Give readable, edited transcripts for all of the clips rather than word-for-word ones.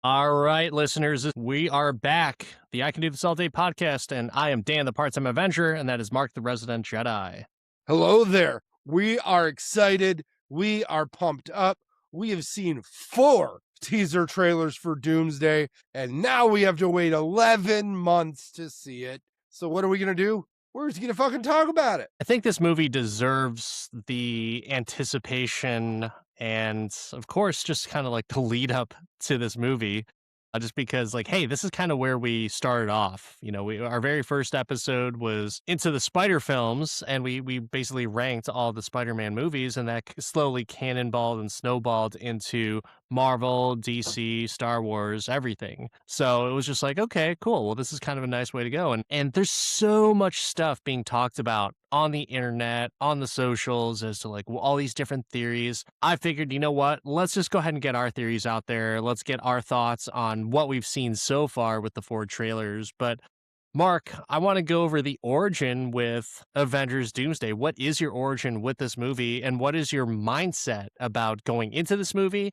All right, listeners, we are back. The I Can Do This All Day podcast, and I am Dan, the part-time Avenger, and that is Mark, the resident Jedi. Hello there. We are excited. We are pumped up. We have seen 4 teaser trailers for Doomsday, and now we have to wait 11 months to see it. So what are we going to do? We're just going to fucking talk about it. I think this movie deserves the anticipation and, of course, just kind of like the lead up to this movie. Just because, like, hey, this is kind of where we started off. You know, our very first episode was into the Spider films, and we basically ranked all the Spider-Man movies, and that slowly cannonballed and snowballed into Marvel, DC, Star Wars, everything. So it was just like, okay, cool. Well, this is kind of a nice way to go. And there's so much stuff being talked about on the internet, on the socials, as to like all these different theories. I figured, you know what? Let's just go ahead and get our theories out there. Let's get our thoughts on what we've seen so far with the 4 trailers. But Mark, I want to go over the origin with Avengers Doomsday. What is your origin with this movie, and what is your mindset about going into this movie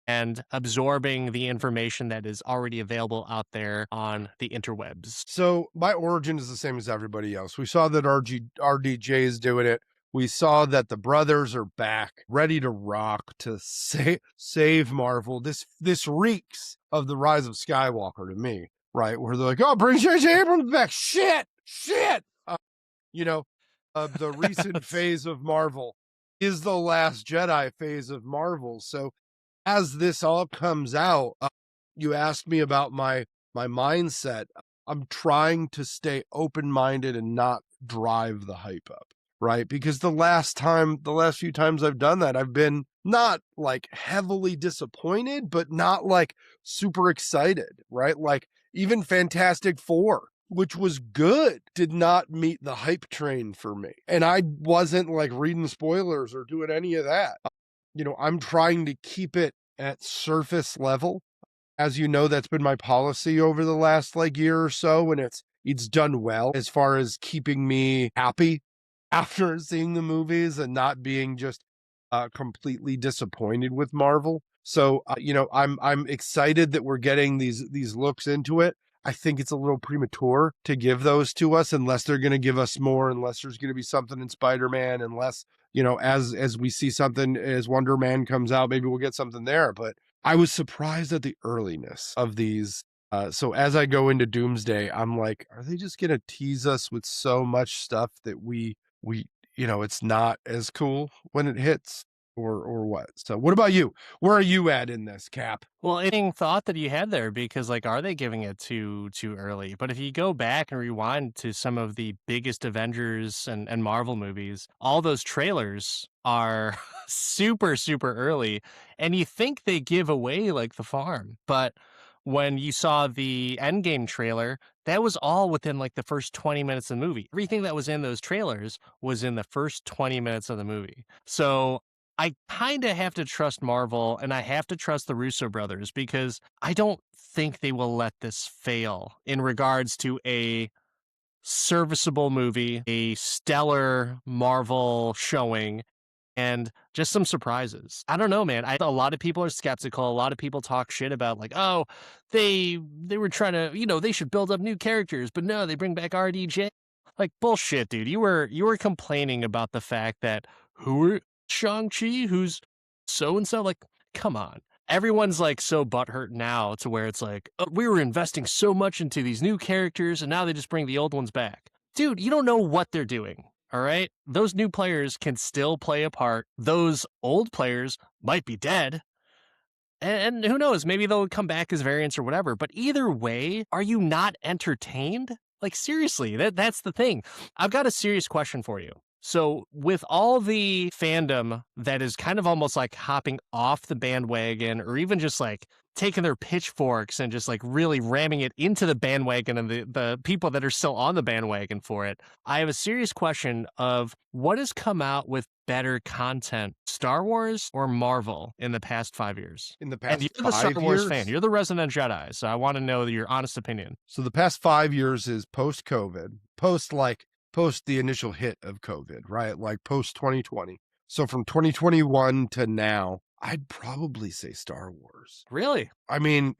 and absorbing the information that is already available out there on the interwebs? So my origin is the same as everybody else. We saw that RDJ is doing it. We saw that the brothers are back, ready to rock, to save Marvel. This reeks of the Rise of Skywalker to me, right? Where they're like, oh, bring J.J. Abrams back. Shit. The recent phase of Marvel is the Last Jedi phase of Marvel. So as this all comes out, you asked me about my mindset. I'm trying to stay open-minded and not drive the hype up, right? Because the last few times I've done that, I've been not like heavily disappointed, but not like super excited, right? Like even Fantastic Four, which was good, did not meet the hype train for me. And I wasn't like reading spoilers or doing any of that. I'm trying to keep it at surface level. As you know, that's been my policy over the last like year or so, and it's done well as far as keeping me happy after seeing the movies and not being just completely disappointed with Marvel. So I'm excited that we're getting these looks into it. I think it's a little premature to give those to us unless they're going to give us more, unless there's going to be something in Spider-Man, unless as we see something as Wonder Man comes out, maybe we'll get something there. But I was surprised at the earliness of these. So as I go into Doomsday, I'm like, are they just going to tease us with so much stuff that we it's not as cool when it hits, or what? So what about you? Where are you at in this, Cap? Well, interesting thought that you had there, because like, are they giving it too early? But if you go back and rewind to some of the biggest Avengers and Marvel movies, all those trailers are super early, and you think they give away like the farm. But when you saw the Endgame trailer, that was all within like the first 20 minutes of the movie. Everything that was in those trailers was in the first 20 minutes of the movie. So I kind of have to trust Marvel, and I have to trust the Russo brothers, because I don't think they will let this fail in regards to a serviceable movie, a stellar Marvel showing, and just some surprises. I don't know, man. A lot of people are skeptical. A lot of people talk shit about like, oh, they were trying to, they should build up new characters, but no, they bring back RDJ. Like, bullshit, dude. You were complaining about the fact that Shang-Chi, who's so and so. Like, come on. Everyone's like so butthurt now to where it's like, oh, we were investing so much into these new characters and now they just bring the old ones back. Dude, you don't know what they're doing. All right. Those new players can still play a part. Those old players might be dead. And who knows? Maybe they'll come back as variants or whatever. But either way, are you not entertained? Like, seriously, that's the thing. I've got a serious question for you. So with all the fandom that is kind of almost like hopping off the bandwagon, or even just like taking their pitchforks and just like really ramming it into the bandwagon, and the people that are still on the bandwagon for it, I have a serious question of what has come out with better content, Star Wars or Marvel, in the past 5 years? In the past And you're the Star 5 Wars years? fan. You're the resident Jedi, so I want to know your honest opinion. So the past 5 years is post-COVID, post the initial hit of COVID, right? Like post 2020. So from 2021 to now, I'd probably say Star Wars. Really? I mean,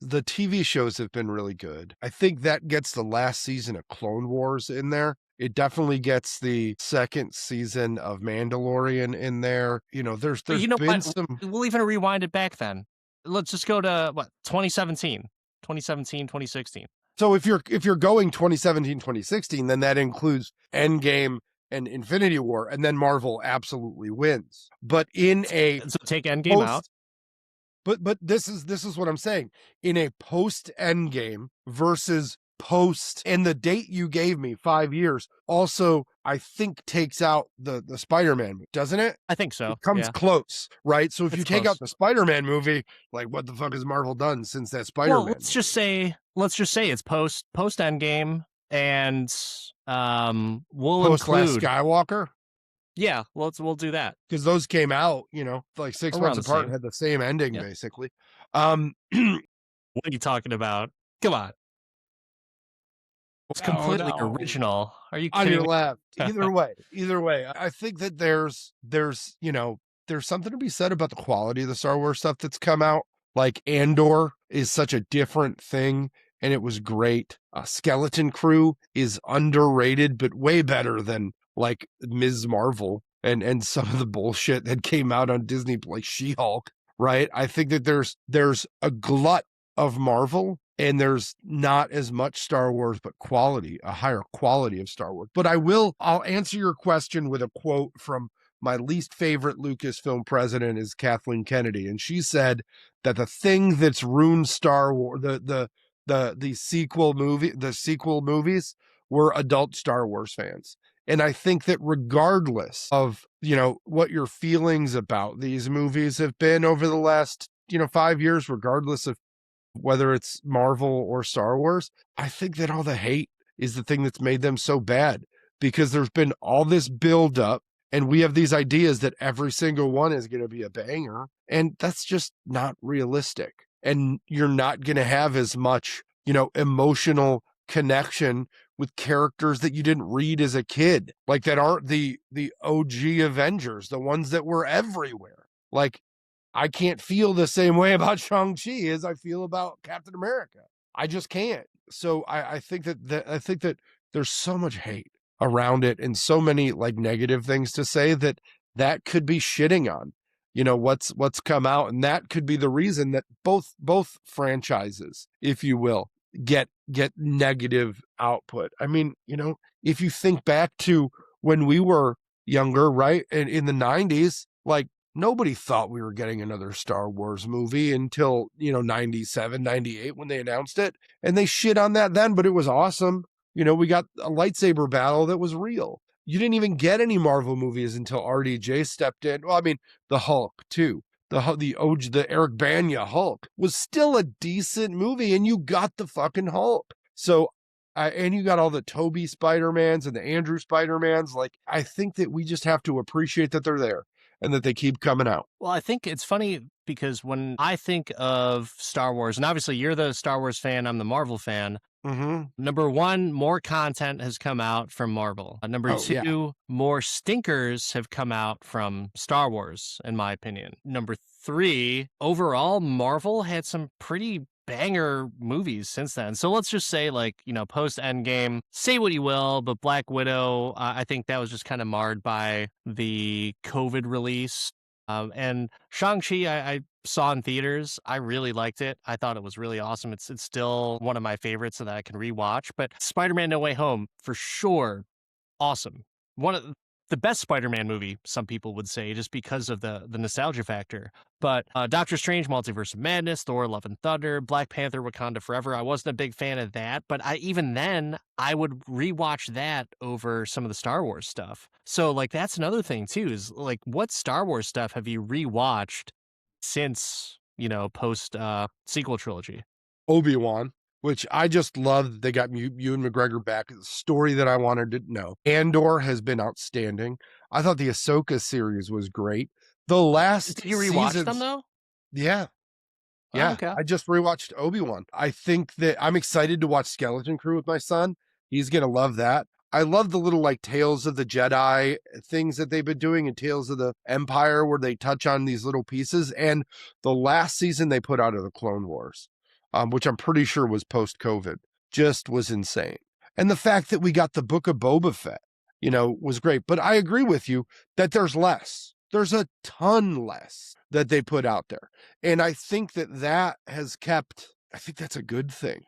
The TV shows have been really good. I think that gets the last season of Clone Wars in there. It definitely gets the second season of Mandalorian in there. You know, there's You know been what? some. We'll even rewind it back then. Let's just go to what, 2017, 2017, 2016. So if you're going 2017, 2016, then that includes Endgame and Infinity War, and then Marvel absolutely wins. But in a So take Endgame out. post but this is what I'm saying. In a post Endgame versus post, and the date you gave me, 5 years, also I think takes out the Spider-Man movie, doesn't it? I think so. It comes Yeah, close, right? So if you it's take out close. the Spider-Man movie, like what the fuck has Marvel done since that Well, Spider-Man movie? let's just say it's post Endgame, and we'll Post Last include. Skywalker, Yeah, we'll do that because those came out, like 6 months around the apart and same. had the same ending Yeah. basically. Um, What are you talking about? Come on, it's oh completely no, original. Are you on kidding your me? left. Either way, I think that there's something to be said about the quality of the Star Wars stuff that's come out. Like Andor is such a different thing, and it was great. Skeleton Crew is underrated, but way better than like Ms. Marvel and some of the bullshit that came out on Disney, like She-Hulk. Right? I think that there's a glut of Marvel, and there's not as much Star Wars, but a higher quality of Star Wars. But I'll answer your question with a quote from my least favorite Lucasfilm president is Kathleen Kennedy. And she said that the thing that's ruined Star Wars, the sequel movies were adult Star Wars fans. And I think that regardless of, what your feelings about these movies have been over the last, 5 years, regardless of whether it's Marvel or Star Wars, I think that all the hate is the thing that's made them so bad, because there's been all this build up, and we have these ideas that every single one is going to be a banger, and that's just not realistic. And you're not going to have as much, emotional connection with characters that you didn't read as a kid, like that aren't the OG Avengers, the ones that were everywhere. Like I can't feel the same way about Shang-Chi as I feel about Captain America. I just can't. So I think that there's so much hate around it, and so many like negative things to say that could be shitting on, what's come out, and that could be the reason that both franchises, if you will, get negative output. I mean, if you think back to when we were younger, right? In the 90s, like nobody thought we were getting another Star Wars movie until, 97, 98 when they announced it. And they shit on that then, but it was awesome. We got a lightsaber battle that was real. You didn't even get any Marvel movies until RDJ stepped in. Well, I mean, the Hulk too. The Eric Banya Hulk was still a decent movie, and you got the fucking Hulk. So and you got all the Toby Spider-Mans and the Andrew Spider-Mans. Like, I think that we just have to appreciate that they're there and that they keep coming out. Well, I think it's funny because when I think of Star Wars, and obviously you're the Star Wars fan, I'm the Marvel fan. Mm-hmm. Number one, more content has come out from Marvel. Number Oh, yeah. two, more stinkers have come out from Star Wars, in my opinion. Number three, overall, Marvel had some pretty banger movies since then. So let's just say, like, post Endgame, say what you will, but Black Widow, I think that was just kind of marred by the COVID release. And Shang-Chi, I saw in theaters. I really liked it. I thought it was really awesome. It's still one of my favorites that I can rewatch. But Spider-Man No Way Home, for sure, awesome. One of the best Spider-Man movie, some people would say, just because of the nostalgia factor. But Doctor Strange, Multiverse of Madness, Thor, Love and Thunder, Black Panther, Wakanda Forever. I wasn't a big fan of that, but even then, I would rewatch that over some of the Star Wars stuff. So, like, that's another thing too. Is like, what Star Wars stuff have you rewatched since post sequel trilogy? Obi-Wan, which I just love that they got Ewan McGregor back. It's a story that I wanted to know. Andor has been outstanding. I thought the Ahsoka series was great. The last Did you rewatch them seasons, though? yeah, Oh, yeah. okay. I just rewatched Obi-Wan. I think that I'm excited to watch Skeleton Crew with my son. He's gonna love that. I love the little like Tales of the Jedi things that they've been doing, and Tales of the Empire, where they touch on these little pieces. And the last season they put out of the Clone Wars, which I'm pretty sure was post-COVID, just was insane. And the fact that we got the Book of Boba Fett, was great. But I agree with you that there's less. There's a ton less that they put out there. And I think that has kept, I think that's a good thing.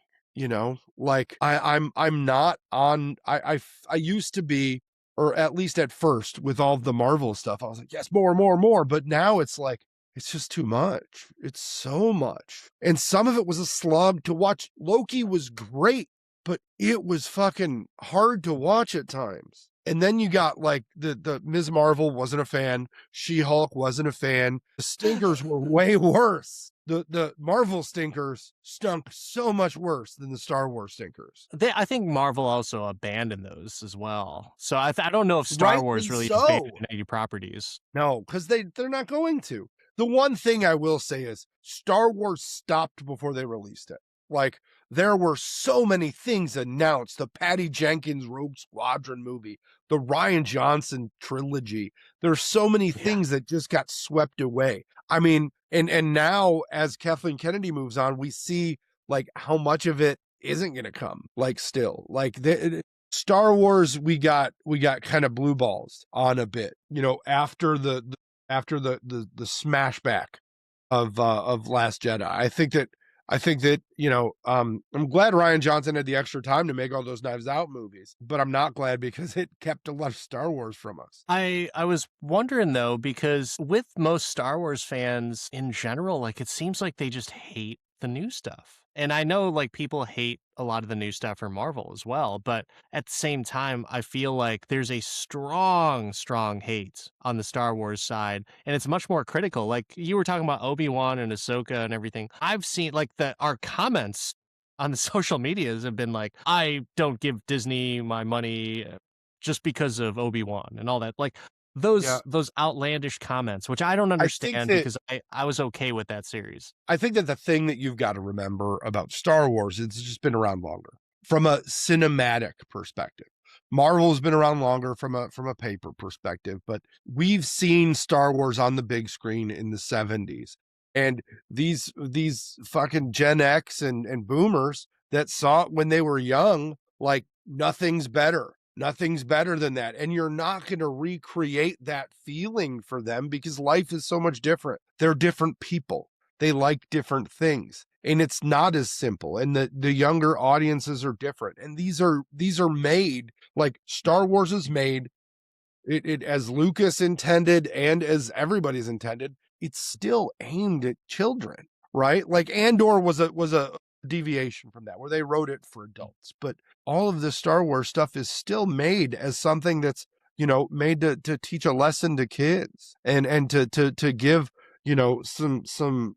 Like I'm not on, I used to be, or at least at first with all the Marvel stuff, I was like, yes, more, more, more. But now it's like, it's just too much. It's so much. And some of it was a slog to watch. Loki was great, but it was fucking hard to watch at times. And then you got like the Ms. Marvel wasn't a fan. She-Hulk wasn't a fan. The stinkers were way worse. The Marvel stinkers stunk so much worse than the Star Wars stinkers. I think Marvel also abandoned those as well. So I don't know if Star Wars Rightly really so. abandoned any properties. No, because they're not going to. The one thing I will say is Star Wars stopped before they released it. Like, there were so many things announced. The Patty Jenkins Rogue Squadron movie, the Rian Johnson trilogy. There's so many things that just got swept away. I mean, and now as Kathleen Kennedy moves on, we see like how much of it isn't going to come. Like, still, like Star Wars, we got kind of blue balls on a bit, after the smashback of Last Jedi. I think that I'm glad Rian Johnson had the extra time to make all those Knives Out movies, but I'm not glad because it kept a lot of Star Wars from us. I was wondering though, because with most Star Wars fans in general, like it seems like they just hate the new stuff. And I know like people hate a lot of the new stuff for Marvel as well, but at the same time, I feel like there's a strong, strong hate on the Star Wars side, and it's much more critical. Like you were talking about Obi-Wan and Ahsoka and everything. I've seen like our comments on the social medias have been like, I don't give Disney my money just because of Obi-Wan and all that. Like those outlandish comments, which I don't understand because I was okay with that series. I think that the thing that you've got to remember about Star Wars, it's just been around longer from a cinematic perspective. Marvel's been around longer from a paper perspective, but we've seen Star Wars on the big screen in the 70s. And these fucking Gen X and boomers that saw it when they were young, like nothing's better. Nothing's better than that. And you're not going to recreate that feeling for them because life is so much different. They're different people. They like different things. And it's not as simple. And the younger audiences are different. And these are made like Star Wars is made it as Lucas intended and as everybody's intended. It's still aimed at children, right? Like Andor was a deviation from that where they wrote it for adults, but all of the Star Wars stuff is still made as something that's made to teach a lesson to kids and to give some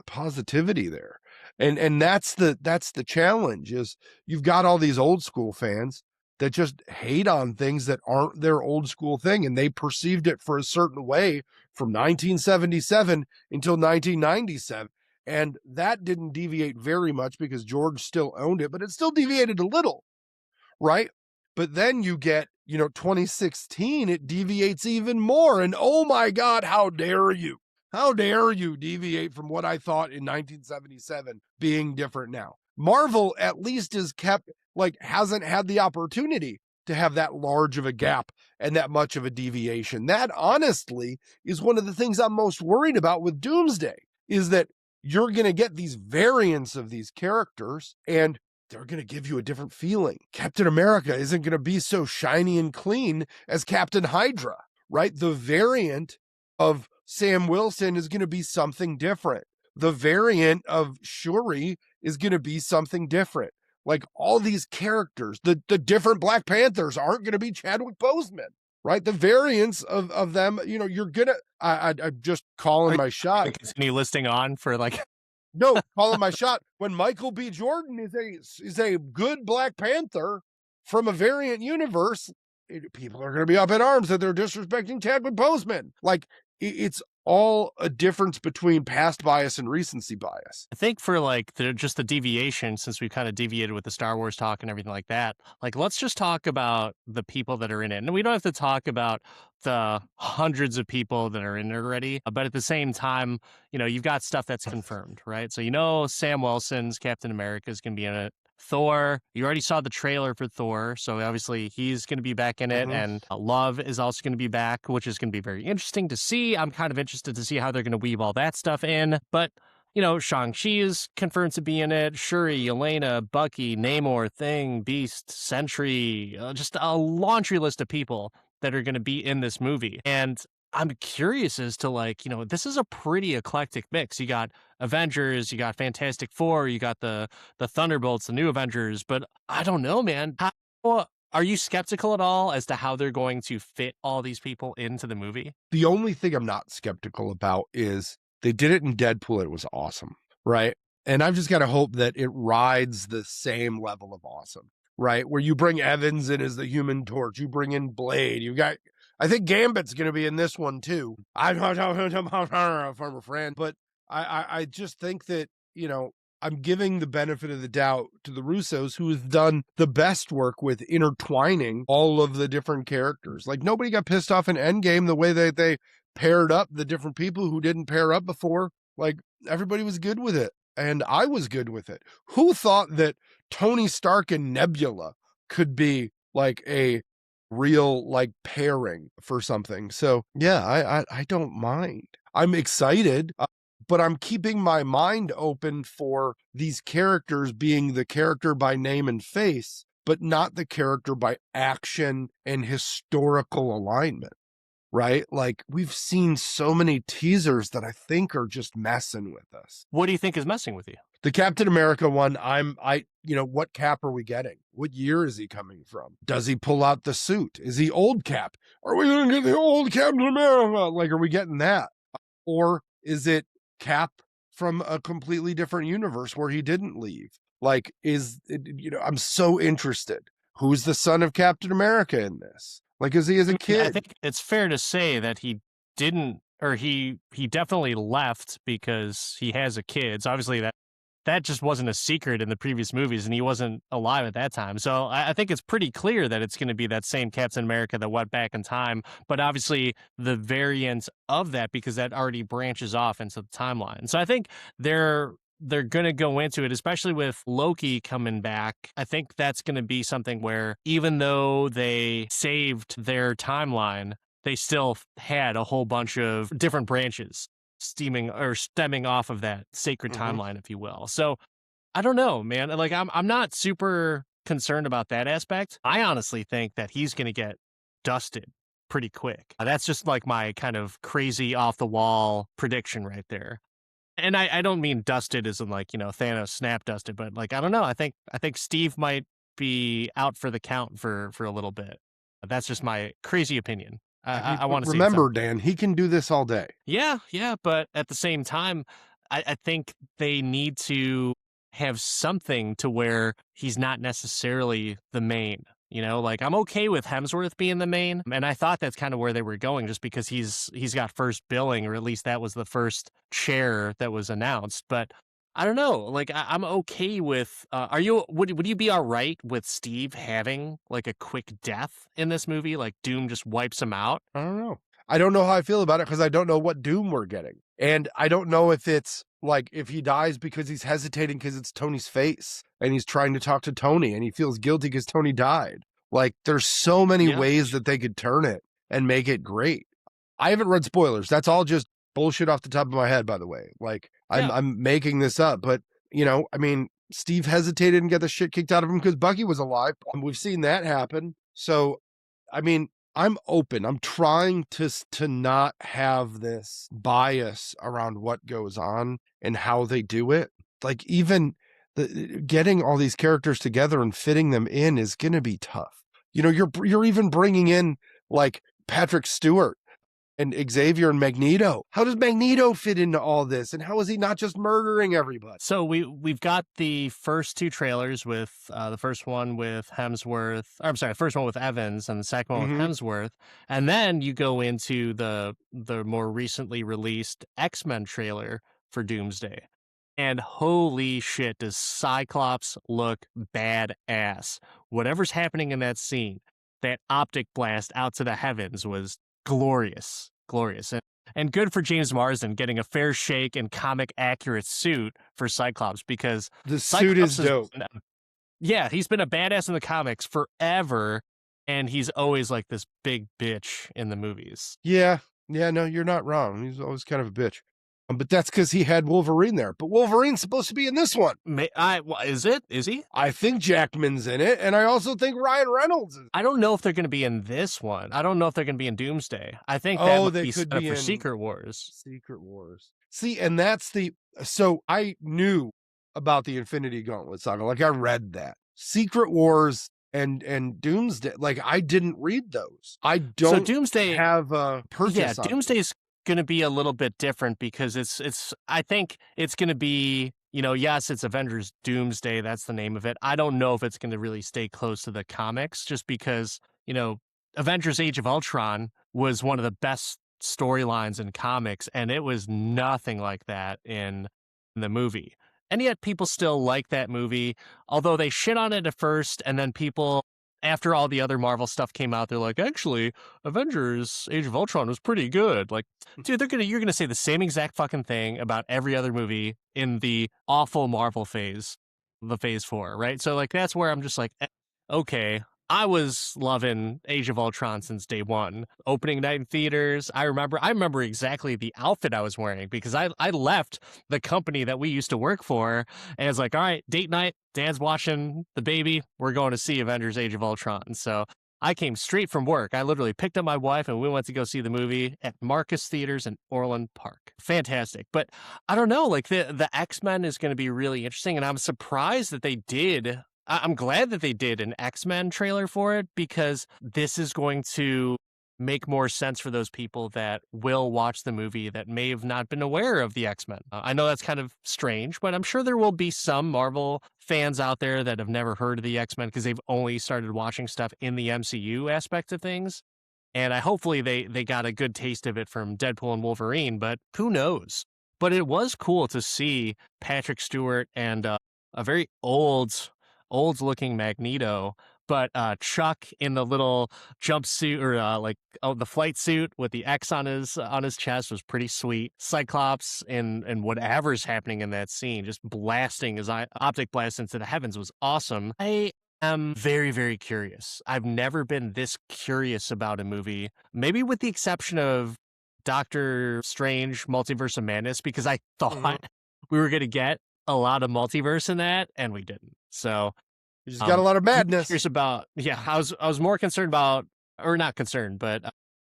positivity there. And that's the challenge is you've got all these old school fans that just hate on things that aren't their old school thing, and they perceived it for a certain way from 1977 until 1997. And that didn't deviate very much because George still owned it, but it still deviated a little, right? But then you get, 2016, it deviates even more. And oh my God, how dare you? How dare you deviate from what I thought in 1977 being different now? Marvel at least is kept, like, hasn't had the opportunity to have that large of a gap and that much of a deviation. That honestly is one of the things I'm most worried about with Doomsday is that you're going to get these variants of these characters and they're going to give you a different feeling. Captain America isn't going to be so shiny and clean as Captain Hydra, right? The variant of Sam Wilson is going to be something different. The variant of Shuri is going to be something different. Like all these characters, the different Black Panthers aren't going to be Chadwick Boseman, right? The variants of them, you're going to, I'm just calling my shot. Continue listing on for like. No, calling my shot. When Michael B. Jordan is a good Black Panther from a variant universe, people are going to be up in arms that they're disrespecting Chadwick Boseman. Like it's all a difference between past bias and recency bias. I think for like just the deviation, since we kind of deviated with the Star Wars talk and everything like that, like let's just talk about the people that are in it. And we don't have to talk about the hundreds of people that are in it already. But at the same time, you've got stuff that's confirmed, right? So Sam Wilson's Captain America is going to be in it. Thor, you already saw the trailer for Thor, so obviously he's going to be back in it, Mhm. and Love is also going to be back, which is going to be very interesting to see. I'm kind of interested to see how they're going to weave all that stuff in, but Shang-Chi is confirmed to be in it. Shuri, Elena, Bucky, Namor, Thing, Beast, Sentry, just a laundry list of people that are going to be in this movie. And I'm curious as to this is a pretty eclectic mix. You got Avengers, you got Fantastic Four, you got the Thunderbolts, the new Avengers, but I don't know, man. Are you skeptical at all as to how they're going to fit all these people into the movie? The only thing I'm not skeptical about is they did it in Deadpool. It was awesome, right? And I've just got to hope that it rides the same level of awesome, right? Where you bring Evans in as the Human Torch, you bring in Blade, I think Gambit's going to be in this one too. I'm a former friend, but I just think that, I'm giving the benefit of the doubt to the Russos, who have done the best work with intertwining all of the different characters. Like, nobody got pissed off in Endgame the way that they paired up the different people who didn't pair up before. Like, everybody was good with it, and I was good with it. Who thought that Tony Stark and Nebula could be like a real like pairing for something? So yeah, I don't mind. I'm excited, but I'm keeping my mind open for these characters being the character by name and face, but not the character by action and historical alignment, right? Like, we've seen so many teasers that I think are just messing with us. What do you think is messing with you? The Captain America one, what Cap are we getting? What year is he coming from? Does he pull out the suit? Is he old Cap? Are we going to get the old Captain America? Like, are we getting that? Or is it Cap from a completely different universe where he didn't leave? Like, I'm so interested. Who's the son of Captain America in this? Like, is he as a kid? I think it's fair to say that he didn't, or he definitely left because he has a kid. So obviously that just wasn't a secret in the previous movies, and he wasn't alive at that time. So I think it's pretty clear that it's going to be that same Captain America that went back in time, but obviously the variant of that, because that already branches off into the timeline. So I think they're going to go into it, especially with Loki coming back. I think that's going to be something where even though they saved their timeline, they still had a whole bunch of different branches stemming off of that sacred timeline, if you will. So I don't know, man. Like, I'm not super concerned about that aspect. I honestly think that he's going to get dusted pretty quick. That's just like my kind of crazy off the wall prediction right there. And I don't mean dusted as in like, Thanos snap dusted, but like, I don't know. I think Steve might be out for the count for a little bit. That's just my crazy opinion. I want to remember, Dan, he can do this all day. Yeah, but at the same time, I think they need to have something to where he's not necessarily the main. Like, I'm okay with Hemsworth being the main, and I thought that's kind of where they were going, just because he's got first billing, or at least that was the first chair that was announced. But I don't know. Like, I'm okay with. Would you be all right with Steve having like a quick death in this movie? Like, Doom just wipes him out. I don't know. I don't know how I feel about it because I don't know what Doom we're getting, and I don't know if it's like if he dies because he's hesitating because it's Tony's face and he's trying to talk to Tony and he feels guilty because Tony died. Like, there's so many ways that they could turn it and make it great. I haven't read spoilers. That's all just bullshit off the top of my head, by the way. Like, I'm making this up, but Steve hesitated and got the shit kicked out of him because Bucky was alive. We've seen that happen. So, I'm open. I'm trying to not have this bias around what goes on and how they do it. Like, even getting all these characters together and fitting them in is going to be tough. You're even bringing in like Patrick Stewart. and Xavier and Magneto. How does Magneto fit into all this? And how is he not just murdering everybody? So we've got the first two trailers with the first one with Hemsworth. Or, I'm sorry, the first one with Evans and the second one with Mm-hmm. Hemsworth, and then you go into the more recently released X-Men trailer for Doomsday. And holy shit, does Cyclops look badass? Whatever's happening in that scene, that optic blast out to the heavens was glorious, glorious. And good for James Marsden getting a fair shake and comic accurate suit for Cyclops, because The suit is Cyclops has dope. yeah, he's been a badass in the comics forever, and he's always like this big bitch in the movies. Yeah. Yeah, no, you're not wrong. He's always kind of a bitch. But that's because he had Wolverine there. But Wolverine's supposed to be in this one. Is it? Is he? I think Jackman's in it, and I also think Ryan Reynolds is. I don't know if they're going to be in this one. I don't know if they're going to be in Doomsday. I think that Oh, might they be could set up be for in Secret Wars. Secret Wars. See, and that's the so I knew about the Infinity Gauntlet saga. Like I read that. Secret Wars and Doomsday. Like I didn't read those. I So don't Doomsday, have a purchase yeah, on them. Doomsday's going to be a little bit different because it's I think it's going to be, yes, it's Avengers Doomsday, that's the name of it. I don't know if it's going to really stay close to the comics, just because, Avengers Age of Ultron was one of the best storylines in comics, and it was nothing like that in the movie. And yet people still like that movie, although they shit on it at first, and then people, after all the other Marvel stuff came out, they're like, actually, Avengers Age of Ultron was pretty good. Like, dude, you're gonna say the same exact fucking thing about every other movie in the awful Marvel phase, the phase 4, right? So like that's where I'm just like, okay. I was loving Age of Ultron since day one. Opening night in theaters. I remember exactly the outfit I was wearing, because I left the company that we used to work for, and it's like, all right, date night, Dad's watching the baby, we're going to see Avengers Age of Ultron. So I came straight from work. I literally picked up my wife and we went to go see the movie at Marcus Theaters in Orland Park. Fantastic. But I don't know, like the X-Men is going to be really interesting, and I'm surprised that they did. I'm glad that they did an X-Men trailer for it, because this is going to make more sense for those people that will watch the movie that may have not been aware of the X-Men. I know that's kind of strange, but I'm sure there will be some Marvel fans out there that have never heard of the X-Men because they've only started watching stuff in the MCU aspect of things. And hopefully they got a good taste of it from Deadpool and Wolverine, but who knows? But it was cool to see Patrick Stewart and a very old looking Magneto, but Chuck in the little jumpsuit, or the flight suit with the X on his chest, was pretty sweet. Cyclops and whatever's happening in that scene, just blasting his optic blast into the heavens, was awesome. I am very, very curious. I've never been this curious about a movie, maybe with the exception of Doctor Strange Multiverse of Madness, because I thought we were going to get a lot of multiverse in that, and we didn't. So You just got a lot of madness. Curious about, yeah, I was more concerned about, or not concerned, but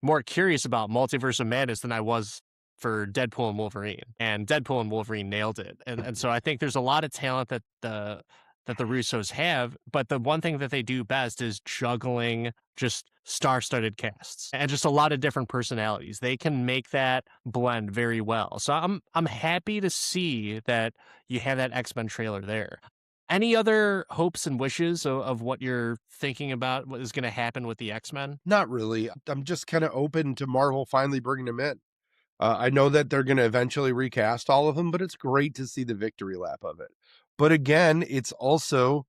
more curious about Multiverse of Madness than I was for Deadpool and Wolverine. And Deadpool and Wolverine nailed it. And so I think there's a lot of talent that the Russos have, but the one thing that they do best is juggling just star-studded casts and just a lot of different personalities. They can make that blend very well. So I'm happy to see that you have that X-Men trailer there. Any other hopes and wishes of what you're thinking about, what is going to happen with the X-Men? Not really. I'm just kind of open to Marvel finally bringing them in. I know that they're going to eventually recast all of them, but it's great to see the victory lap of it. But again, it's also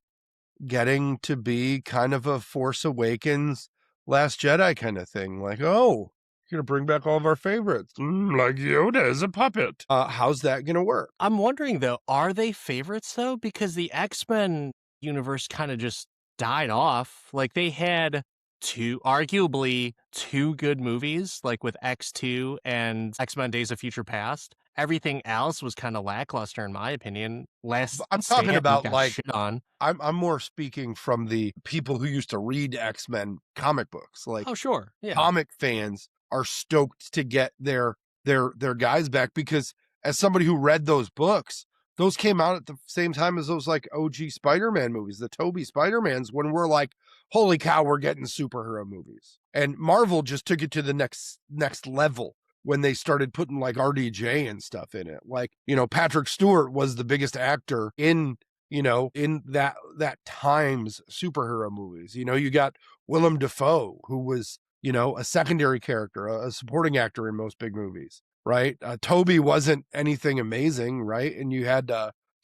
getting to be kind of a Force Awakens, Last Jedi kind of thing. Like, oh, you're going to bring back all of our favorites. Like Yoda is a puppet. How's that going to work? I'm wondering, though, are they favorites, though? Because the X-Men universe kind of just died off. Like, they had arguably two good movies, like with X2 and X-Men Days of Future Past. Everything else was kind of lackluster, in my opinion. I'm talking about like shit on. I'm more speaking from the people who used to read X-Men comic books. Like, oh sure, yeah, comic fans are stoked to get their guys back, because as somebody who read those books, those came out at the same time as those like OG Spider-Man movies, the Tobey Spider-Mans, when we're like, holy cow, we're getting superhero movies. And Marvel just took it to the next level when they started putting like RDJ and stuff in it. Like, Patrick Stewart was the biggest actor in, in that time's superhero movies. You got Willem Dafoe, who was, a secondary character, a supporting actor in most big movies, right? Toby wasn't anything amazing, right? And you had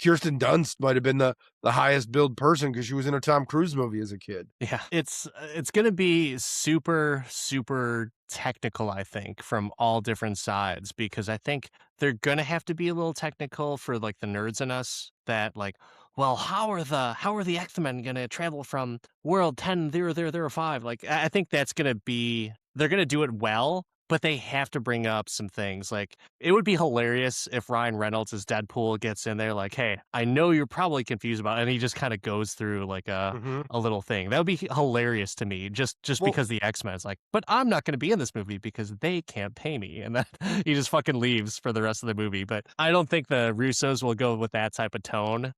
Kirsten Dunst might have been the highest billed person because she was in a Tom Cruise movie as a kid. Yeah, it's gonna be super, super technical, I think, from all different sides, because I think they're gonna have to be a little technical for like the nerds in us that like, well, how are the X-Men gonna travel from world 100005? Like I think that's gonna be they're gonna do it well, but they have to bring up some things. Like it would be hilarious if Ryan Reynolds as Deadpool gets in there like, hey, I know you're probably confused about it, and he just kind of goes through like Mm-hmm. a little thing. That would be hilarious to me, just Well, because the X-Men is like, but I'm not going to be in this movie because they can't pay me, and then he just fucking leaves for the rest of the movie. But I don't think the Russos will go with that type of tone.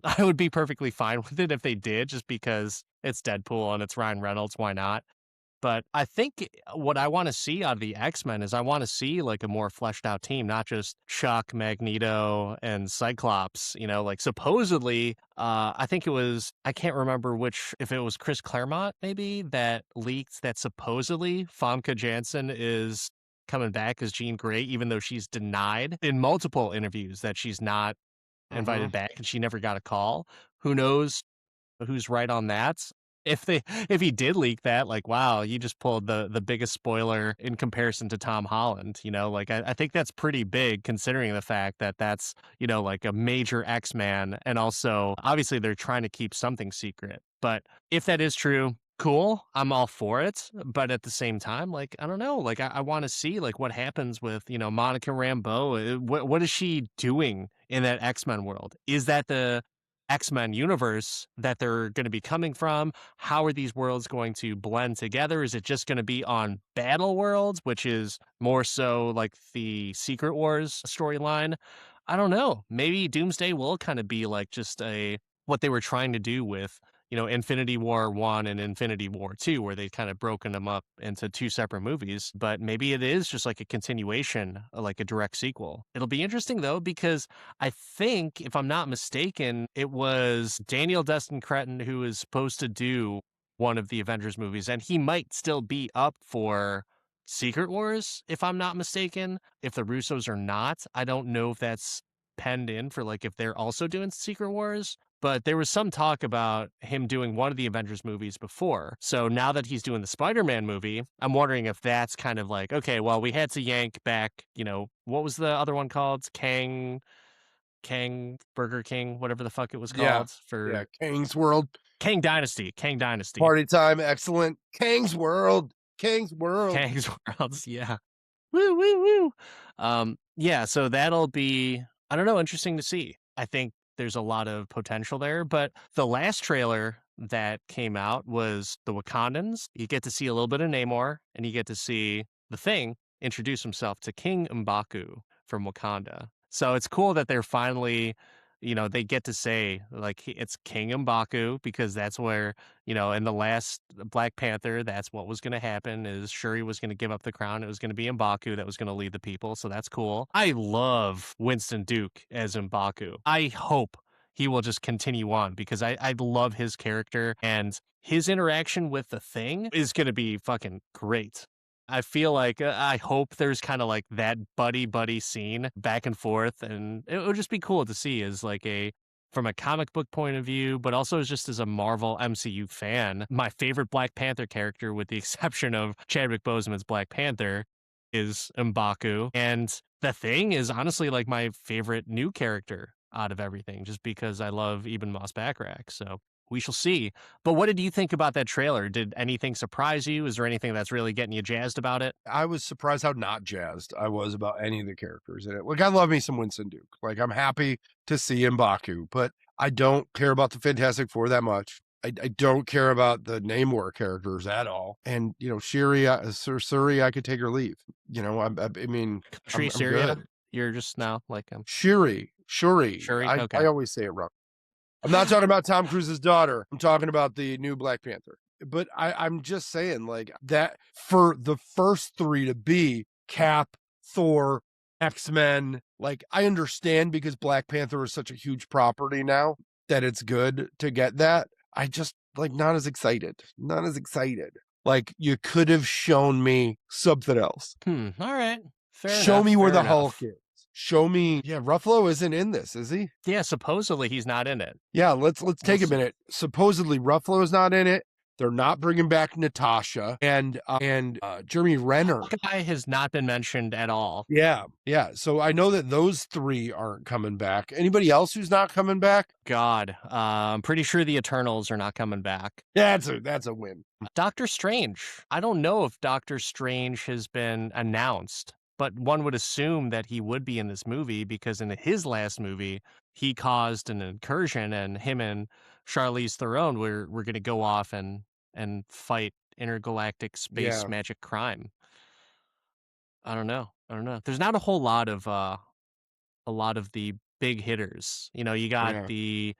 I would be perfectly fine with it if they did, just because it's Deadpool and it's Ryan Reynolds. Why not? But I think what I want to see out of the X-Men is I want to see like a more fleshed out team, not just Chuck, Magneto, and Cyclops. Like supposedly, I think it was, I can't remember if it was Chris Claremont maybe that leaked that supposedly Famke Janssen is coming back as Jean Grey, even though she's denied in multiple interviews that she's not mm-hmm. invited back and she never got a call. Who knows who's right on that? If he did leak that, like, wow, you just pulled the biggest spoiler in comparison to Tom Holland. Like I think that's pretty big considering the fact that that's like a major X-Man, and also obviously they're trying to keep something secret. But if that is true, cool, I'm all for it. But at the same time, like I don't know, like I want to see like what happens with Monica Rambeau. What is she doing in that X-Men world? Is that the X-Men universe that they're going to be coming from? How are these worlds going to blend together? Is it just going to be on Battle Worlds, which is more so like the Secret Wars storyline? I don't know. Maybe Doomsday will kind of be like just what they were trying to do with Infinity War 1 and Infinity War 2, where they kind of broken them up into two separate movies. But maybe it is just like a continuation, like a direct sequel. It'll be interesting though, because I think, if I'm not mistaken, it was Daniel Destin Cretton who is supposed to do one of the Avengers movies, and he might still be up for Secret Wars, if I'm not mistaken. If the Russos are not, I don't know if that's penned in for like if they're also doing Secret Wars. But there was some talk about him doing one of the Avengers movies before. So now that he's doing the Spider-Man movie, I'm wondering if that's kind of like, okay, well, we had to yank back, what was the other one called? Kang, Burger King, whatever the fuck it was Yeah. called for Yeah. Kang's World. Kang Dynasty. Kang Dynasty. Party time. Excellent. Kang's World. Kang's World. Kang's Worlds. Yeah. Woo, woo, woo. Yeah, so that'll be, I don't know, interesting to see. I think there's a lot of potential there, but the last trailer that came out was the Wakandans. You get to see a little bit of Namor, and you get to see the Thing introduce himself to King M'Baku from Wakanda. So it's cool that they're finally, they get to say like it's King M'Baku, because that's where, in the last Black Panther, that's what was going to happen, is Shuri was going to give up the crown. It was going to be M'Baku that was going to lead the people. So that's cool. I love Winston Duke as M'Baku. I hope he will just continue on, because I love his character, and his interaction with the Thing is going to be fucking great. I feel like I hope there's kind of like that buddy scene back and forth, and it would just be cool to see as like from a comic book point of view, but also just as a Marvel MCU fan. My favorite Black Panther character, with the exception of Chadwick Boseman's Black Panther, is M'Baku, and the Thing is honestly like my favorite new character out of everything, just because I love Eben Moss Backrack. So we shall see. But what did you think about that trailer? Did anything surprise you? Is there anything that's really getting you jazzed about it? I was surprised how not jazzed I was about any of the characters in it. Like, I love me some Winston Duke. Like, I'm happy to see M'Baku, but I don't care about the Fantastic Four that much. I don't care about the Namor characters at all. And, Shuri, Suri, I could take her leave. I mean, I'm Syria, good. you're just now like Shuri. Shuri. I Okay. always say it wrong. I'm not talking about Tom Cruise's daughter. I'm talking about the new Black Panther. but I'm just saying, like, that for the first 3 to be Cap, Thor, X-Men, like, I understand because Black Panther is such a huge property now that it's good to get that. I just, like, not as excited. Not as excited. Like, you could have shown me something else. All right. Fair Show enough. me where Fair the Hulk enough. is. Show me, yeah, Ruffalo isn't in this, is he? Yeah, supposedly he's not in it. Yeah, let's We'll take a see. minute. Supposedly Ruffalo's not in it. They're not bringing back Natasha and Jeremy Renner. Hawkeye has not been mentioned at all. Yeah, yeah. So I know that those 3 aren't coming back. Anybody else who's not coming back? God, I'm pretty sure the Eternals are not coming back. That's a win. Doctor Strange. I don't know if Doctor Strange has been announced, but one would assume that he would be in this movie because in his last movie, he caused an incursion, and him and Charlize Theron were going to go off and fight intergalactic space Yeah, magic crime. I don't know. I don't know. There's not a lot of the big hitters. You know, you got yeah, the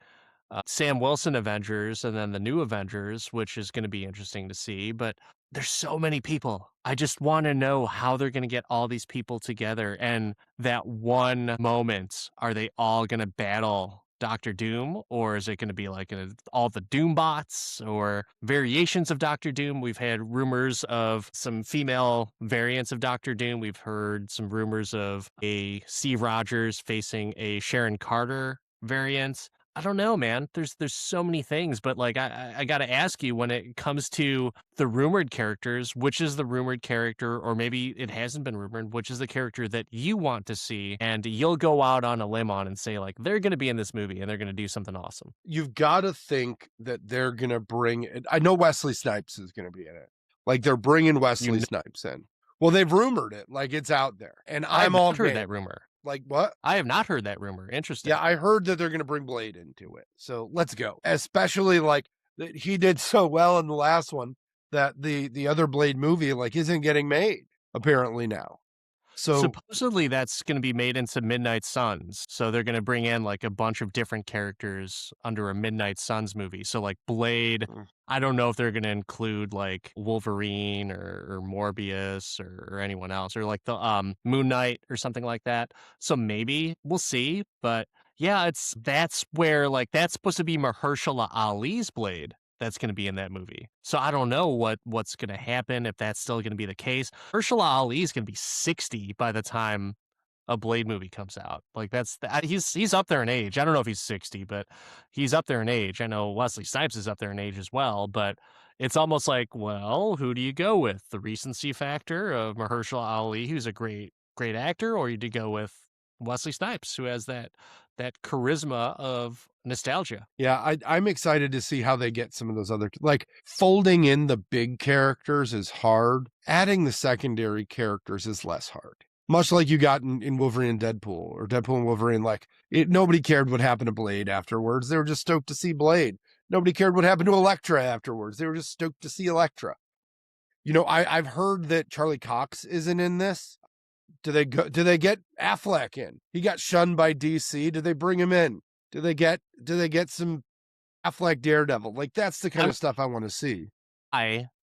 Sam Wilson Avengers and then the new Avengers, which is going to be interesting to see. But there's so many people. I just want to know how they're going to get all these people together. And that one moment, are they all going to battle Doctor Doom, or is it going to be like all the Doom bots or variations of Doctor Doom? We've had rumors of some female variants of Doctor Doom. We've heard some rumors of a Steve Rogers facing a Sharon Carter variant. I don't know, man. There's so many things, but like I got to ask you when it comes to the rumored characters, which is the rumored character, or maybe it hasn't been rumored, which is the character that you want to see, and you'll go out on a limb on and say like they're going to be in this movie and they're going to do something awesome. you've got to think that they're gonna bring it. I know Wesley Snipes is gonna be in it. Like they're bringing You Wesley know, Snipes in. Well, they've rumored it, like it's out there, and I have I'm all not heard game. that rumor. Like what? I have not heard that rumor. Yeah, Interesting. I heard that they're gonna bring Blade into it. So let's go. Especially like that he did so well in the last one that the other Blade movie like isn't getting made apparently now. So Supposedly that's going to be made into Midnight Suns. So they're going to bring in like a bunch of different characters under a Midnight Suns movie. So like Blade, mm, I don't know if they're going to include like Wolverine or Morbius or anyone else or like the Moon Knight or something like that. So maybe we'll see, but yeah, that's where like that's supposed to be Mahershala Ali's Blade that's going to be in that movie. So I don't know what's going to happen if that's still going to be the case. Ursula Ali is going to be 60 by the time a Blade movie comes out. Like he's up there in age. I don't know if he's 60, but he's up there in age. I know Wesley Snipes is up there in age as well, but it's almost like, well, who do you go with? The recency factor of Mahershala Ali, who's a great actor, or you do go with Wesley Snipes, who has that charisma of nostalgia. yeah, I'm excited to see how they get some of those other like folding in the big characters is hard. Adding the secondary characters is less hard. Much like you got in Wolverine and Deadpool or Deadpool and Wolverine, like nobody cared what happened to Blade afterwards. They were just stoked to see Blade. Nobody cared what happened to Elektra afterwards. They were just stoked to see Elektra. You know, I've heard that Charlie Cox isn't in this. Do they get Affleck in? He got shunned by DC. Do they bring him in? Do they get some Affleck Daredevil? Like that's the kind I'm of stuff I want to see.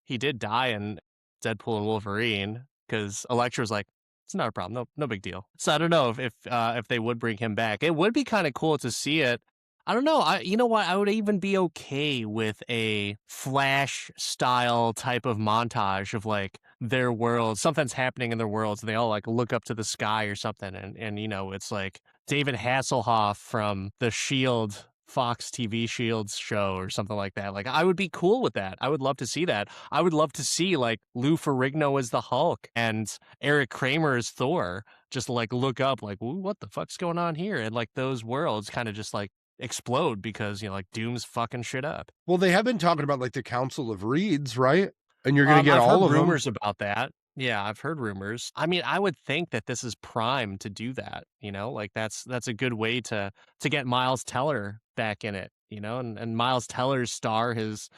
he did die in Deadpool and Wolverine because Elektra's like, it's not a problem, no big deal. So I don't know if they would bring him back. It would be kind of cool to see it. I don't know. You know what? I would even be okay with a Flash style type of montage of like their world, something's happening in their worlds, and they all like look up to the sky or something, and you know it's like David Hasselhoff from the Shield Fox TV Shields show or something like that. Like I would be cool with that. I would love to see that. I would love to see like Lou Ferrigno as the Hulk and Eric Kramer as Thor. Just like look up like, ooh, what the fuck's going on here? And like those worlds kind of just like explode because you know like Doom's fucking shit up. Well, they have been talking about like the Council of Reeds, right? And you're gonna get I've all heard of them. rumors about that. Yeah, I've heard rumors. I mean, I would think that this is prime to do that, you know? Like that's a good way to get Miles Teller back in it, you know? And Miles Teller's star has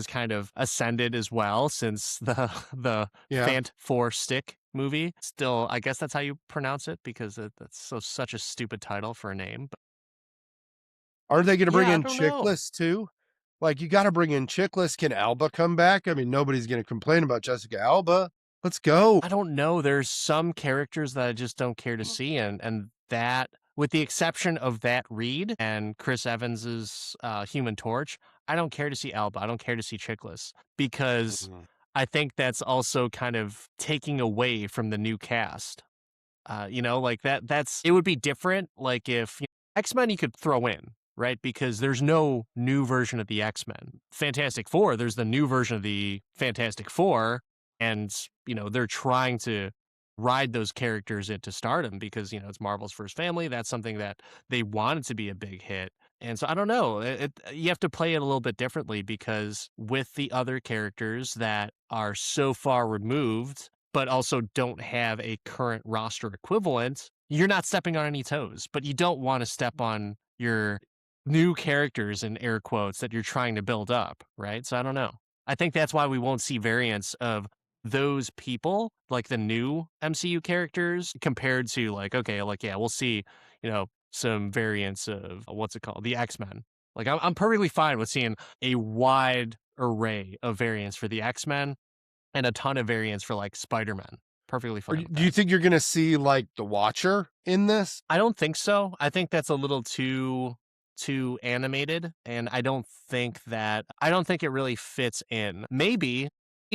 kind of ascended as well since the Yeah. Fant Four Stick movie. Still, I guess that's how you pronounce it because that's such a stupid title for a name. But Aren't they gonna bring yeah, I in don't know. Chickless too? Like, you gotta bring in Chickless. Can Alba come back? I mean, nobody's gonna complain about Jessica Alba. Let's go. I don't know, there's some characters that I just don't care to see, and that with the exception of that Reed and Chris Evans's, Human Torch, I don't care to see Alba, I don't care to see Chickless, because Mhm. I think that's also kind of taking away from the new cast. Like that's it would be different like if X-Men you could throw in, right? Because there's no new version of the X-Men. Fantastic Four, there's the new version of the Fantastic Four, and they're trying to ride those characters into stardom because it's Marvel's first family. That's something that they wanted to be a big hit. And so I don't know. You have to play it a little bit differently because with the other characters that are so far removed but also don't have a current roster equivalent, you're not stepping on any toes, but you don't want to step on your new characters in air quotes that you're trying to build up, right? So I don't know. I think that's why we won't see variants of those people, like the new MCU characters, compared to like, okay, like, yeah, we'll see, some variants of what's it called? The X-Men. Like, I'm perfectly fine with seeing a wide array of variants for the X-Men and a ton of variants for, like, Spider-Man. Perfectly Or fine with do you that. think you're gonna see, like, the Watcher in this? I don't think so. I think that's a little too animated, and I don't think it really fits in. Maybe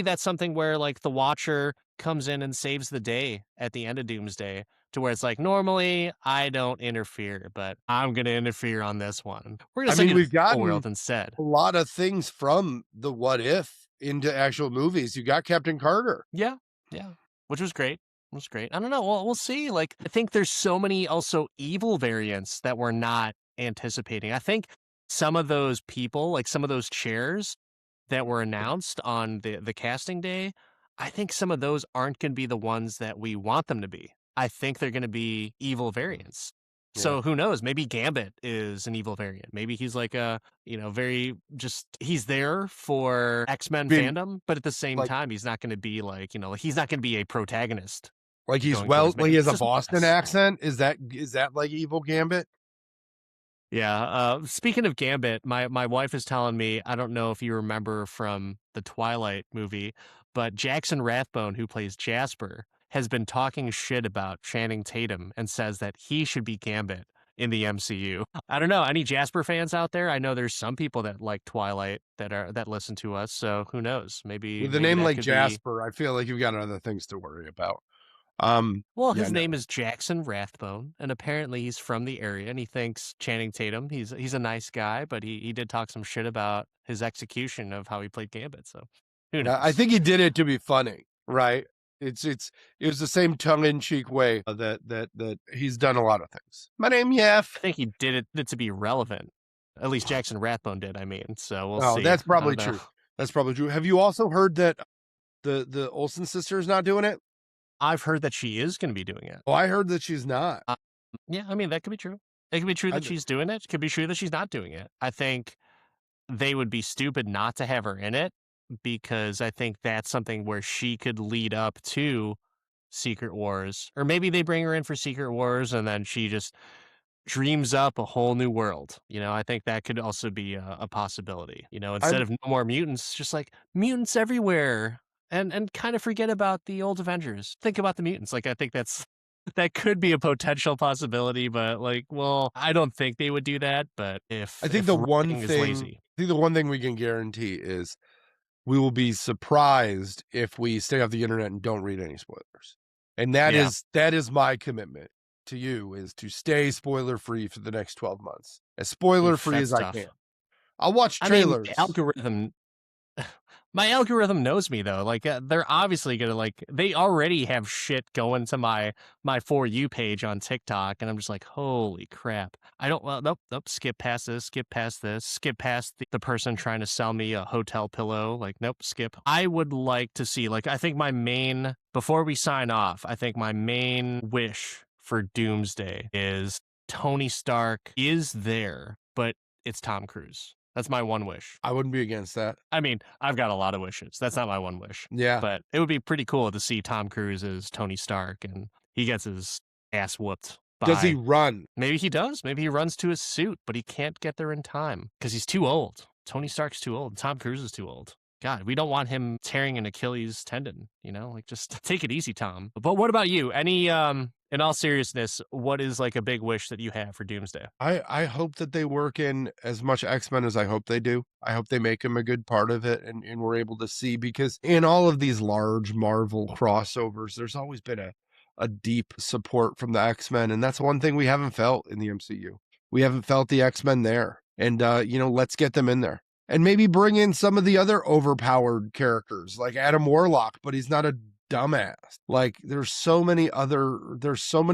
that's something where, like, the Watcher comes in and saves the day at the end of Doomsday to where it's like, "Normally, I don't interfere, but I'm gonna interfere on this one. We're gonna I send mean, you to we've the gotten world instead." a lot of things from the What If into actual movies. You got Captain Carter. Yeah, yeah, which was great. It was great. I don't know. Well, we'll see. Like, I think there's so many also evil variants that we're not anticipating. I think some of those people, like some of those chairs that were announced on the casting day, I think some of those aren't going to be the ones that we want them to be. I think they're going to be evil Mm, variants. yeah. So who knows? Maybe Gambit is an evil variant. Maybe he's like a, very just he's there for X-Men I mean, fandom, but at the same like time, he's not going to be like, he's not going to be a protagonist he's going towards like, he maybe has he's a just a Boston boss. accent? Is that like Evil Gambit? Yeah. Speaking of Gambit, my wife is telling me, I don't know if you remember from the Twilight movie, but Jackson Rathbone, who plays Jasper, has been talking shit about Channing Tatum and says that he should be Gambit in the MCU. I don't know. Any Jasper fans out there? I know there's some people that like Twilight that listen to us, so who knows? Maybe With a maybe name that like could be. Jasper, I feel like you've got other things to worry about. Well, Yeah, his no. name is Jackson Rathbone, and apparently he's from the area, and he thinks Channing Tatum. He's a nice guy, but he did talk some shit about his execution of how he played Gambit. So who I knows? think he did it to be funny, right? It was the same tongue in cheek way that he's done a lot of things. My name I Yef. think he did it to be relevant. At least Jackson Rathbone did. I mean, so we'll Oh, see. that's I probably don't know. true. That's probably true. Have you also heard that the Olsen sister is not doing it? I've heard that she is going to be doing it. Oh, I heard that she's not. Uh, yeah, I mean that could be true. It could be true I that th she's doing it. It could be true that she's not doing it. I think they would be stupid not to have her in it because I think that's something where she could lead up to Secret Wars, or maybe they bring her in for Secret Wars and then she just dreams up a whole new world. I think that could also be a possibility. Instead I'm of no more mutants, just like mutants everywhere, and kind of forget about the old Avengers. Think about the mutants. Like I think that could be a potential possibility, but like, well, I don't think they would do that. But I if think if writing is lazy, the one thing we can guarantee is we will be surprised if we stay off the internet and don't read any spoilers. And yeah, that is my commitment to you, is to stay spoiler free for the next 12 months. As spoiler oof, free that's as I can. tough. I'll watch I mean, my trailers. algorithm My algorithm knows me though. Like they're obviously gonna like they already have shit going to my for you page on TikTok, and I'm just like, holy crap! I don't. Well, nope, nope. Skip past this. Skip past this. Skip past the person trying to sell me a hotel pillow. Like, nope. Skip. I would like to see. Like, I think my main before we sign off. I think my main wish for Doomsday is Tony Stark is there, but it's Tom Cruise. That's my one wish. I wouldn't be against that. I mean, I've got a lot of wishes. That's not my one wish. Yeah. But it would be pretty cool to see Tom Cruise as Tony Stark and he gets his ass whooped Does he by run? maybe he does. Maybe he runs to his suit, but he can't get there in time because he's too old. Tony Stark's too old. Tom Cruise is too old. God, we don't want him tearing an Achilles tendon, you know? Like, just take it easy, Tom. But what about you? Any, in all seriousness, what is like a big wish that you have for Doomsday? I hope that they work in as much X-Men as I hope they do. I hope they make him a good part of it, and we're able to see, because in all of these large Marvel crossovers, there's always been a deep support from the X-Men, and that's one thing we haven't felt in the MCU. We haven't felt the X-Men there. And let's get them in there. And maybe bring in some of the other overpowered characters like Adam Warlock, but he's not a dumbass. Like there's so many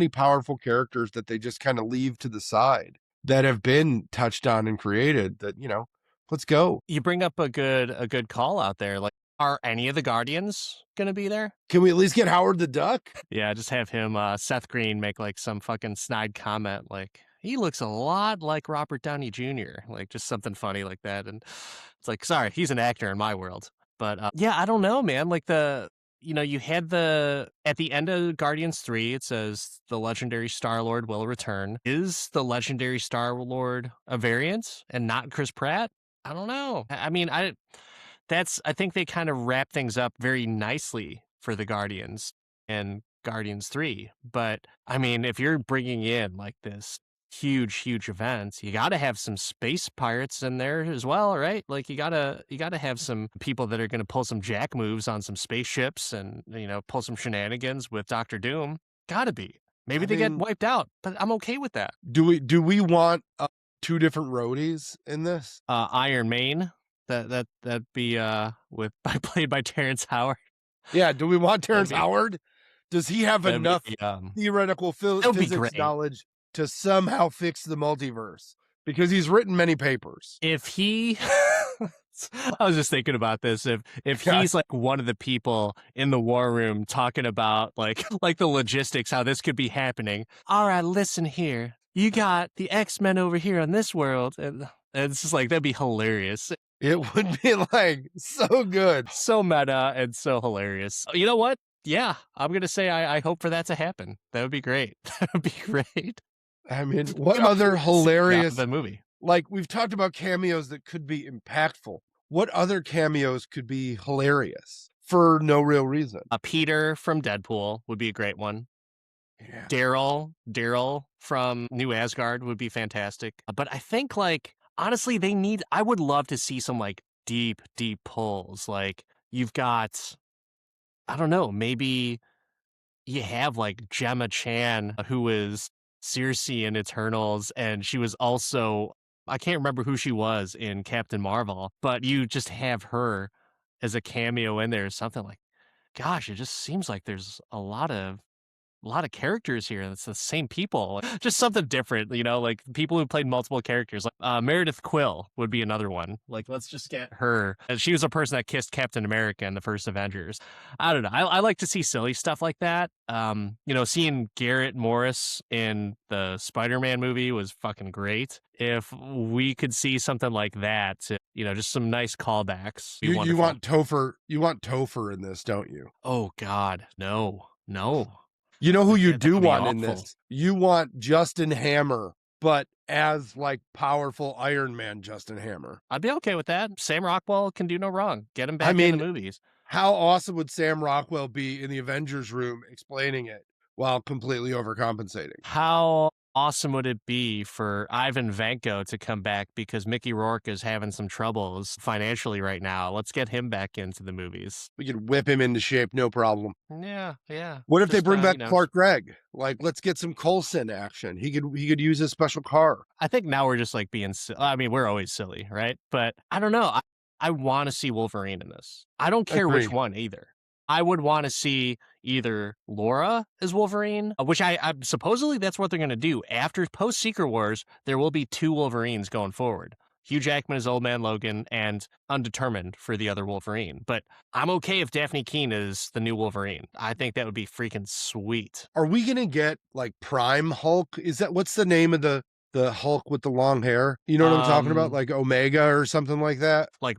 powerful characters that they just kind of leave to the side that have been touched on and created that, let's go. You bring up a good call out there. Like, are any of the Guardians gonna be there? Can we at least get Howard the Duck? Yeah, just have him, Seth Green, make like some fucking snide comment like, he looks a lot like Robert Downey Jr., like just something funny like that. And it's like, sorry, he's an actor in my world. But yeah, I don't know, man. Like you had at the end of Guardians 3, it says the legendary Star-Lord will return. Is the legendary Star-Lord a variant and not Chris Pratt? I don't know. I mean, I think they kind of wrap things up very nicely for the Guardians and Guardians 3. But I mean, if you're bringing in like this huge event, you got to have some space pirates in there as well, right? Like you got to have some people that are going to pull some jack moves on some spaceships and pull some shenanigans with Doctor Doom. Got to be. Maybe I they get mean, wiped out, but I'm okay with that. do we want two different roadies in this? Iron Man, that'd be with played by Terrence Howard. Yeah, do we want That'd Terrence be Howard? Does he have that'd enough be theoretical that would be physics great. knowledge to somehow fix the multiverse? Because he's written many papers. If he I was just thinking about this. If Yeah, he's like one of the people in the war room talking about like like the logistics, how this could be happening. All right, listen here. You got the X-Men over here on this world, and it's just like that'd be hilarious. it would be like so good. So meta and so hilarious. You know what? Yeah, I'm gonna say I hope for that to happen. That would be great. That would be great. I mean, what I'm other out of hilarious, the movie. like we've talked about cameos that could be impactful. What other cameos could be hilarious for no real reason? Peter from Deadpool would be a great one. Yeah. Daryl from New Asgard would be fantastic. But I think like honestly, I would love to see some like deep pulls. Like you've got, I don't know, maybe you have like Gemma Chan, who is Circe in Eternals, and she was also, I can't remember who she was in Captain Marvel, but you just have her as a cameo in there or something like, gosh, it just seems like there's a lot of characters here. It's the same people, just something different, like people who played multiple characters. Like Meredith Quill would be another one. Like, let's just get her. And she was a person that kissed Captain America in the first Avengers. I don't know. I like to see silly stuff like that. Seeing Garrett Morris in the Spider-Man movie was fucking great. If we could see something like that, just some nice callbacks. Be You wonderful. want Topher in this, don't you? Oh God, no. You know who Like, you that do would be want in awful. this? You want Justin Hammer, but as like powerful Iron Man Justin Hammer. I'd be okay with that. Sam Rockwell can do no wrong. Get him I back in the mean, movies. how awesome would Sam Rockwell be in the Avengers room explaining it while completely overcompensating? How awesome would it be for Ivan Vanko to come back because Mickey Rourke is having some troubles financially right now? Let's get him back into the movies. We could whip him into shape, no problem. Yeah. What if they Just, bring back Clark Gregg? Like, let's get some Coulson action. He could use a special car. I think now we're just like being, I mean, we're always silly, right? But I don't know. I want to see Wolverine in this. I don't care which Agreed. one either. I would want to see either Laura as Wolverine, which I supposedly that's what they're going to do. After post Secret Wars, there will be 2 Wolverines going forward. Hugh Jackman as Old Man Logan and undetermined for the other Wolverine. But I'm okay if Daphne Keane is the new Wolverine. I think that would be freaking sweet. Are we gonna get like Prime Hulk? What's the name of the Hulk with the long hair? You know what I'm talking about? Like Omega or something like that? Like,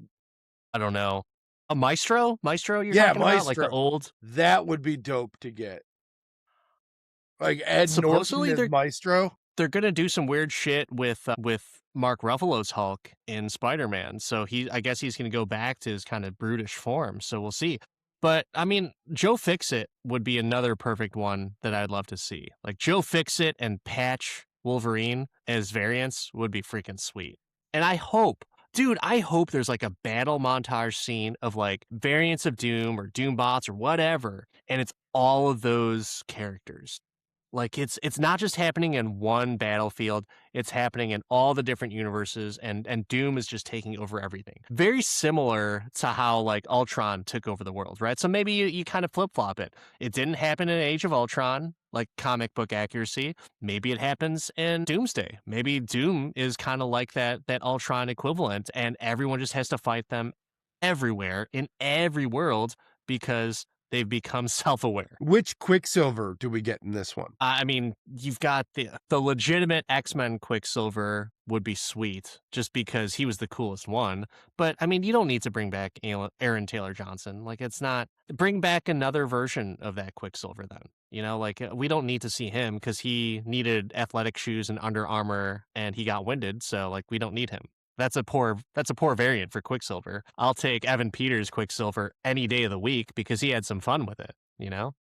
I don't know. A Maestro? Maestro you're Yeah, talking about? Like the Maestro. old? That would be dope to get. Like Ed Norton Supposedly as they're Maestro. they're gonna do some weird shit with Mark Ruffalo's Hulk in Spider-Man. So I guess he's gonna go back to his kind of brutish form. So we'll see. But I mean, Joe Fixit would be another perfect one that I'd love to see. Like Joe Fixit and Patch Wolverine as variants would be freaking sweet. And dude, I hope there's like a battle montage scene of like variants of Doom or Doombots or whatever, and it's all of those characters. Like it's not just happening in one battlefield, it's happening in all the different universes and Doom is just taking over everything. Very similar to how like Ultron took over the world, right? So maybe you kind of flip-flop it. It didn't happen in Age of Ultron, like comic book accuracy. Maybe it happens in Doomsday. Maybe Doom is kind of like that Ultron equivalent and everyone just has to fight them everywhere in every world because they've become self-aware. Which Quicksilver do we get in this one? I mean, you've got the legitimate X-Men Quicksilver would be sweet, just because he was the coolest one. But I mean, you don't need to bring back Aaron Taylor Johnson. Like, it's not bring back another version of that Quicksilver. Then like we don't need to see him because he needed athletic shoes and Under Armour, and he got winded. So like, we don't need him. That's a poor variant for Quicksilver. I'll take Evan Peters Quicksilver any day of the week because he had some fun with it.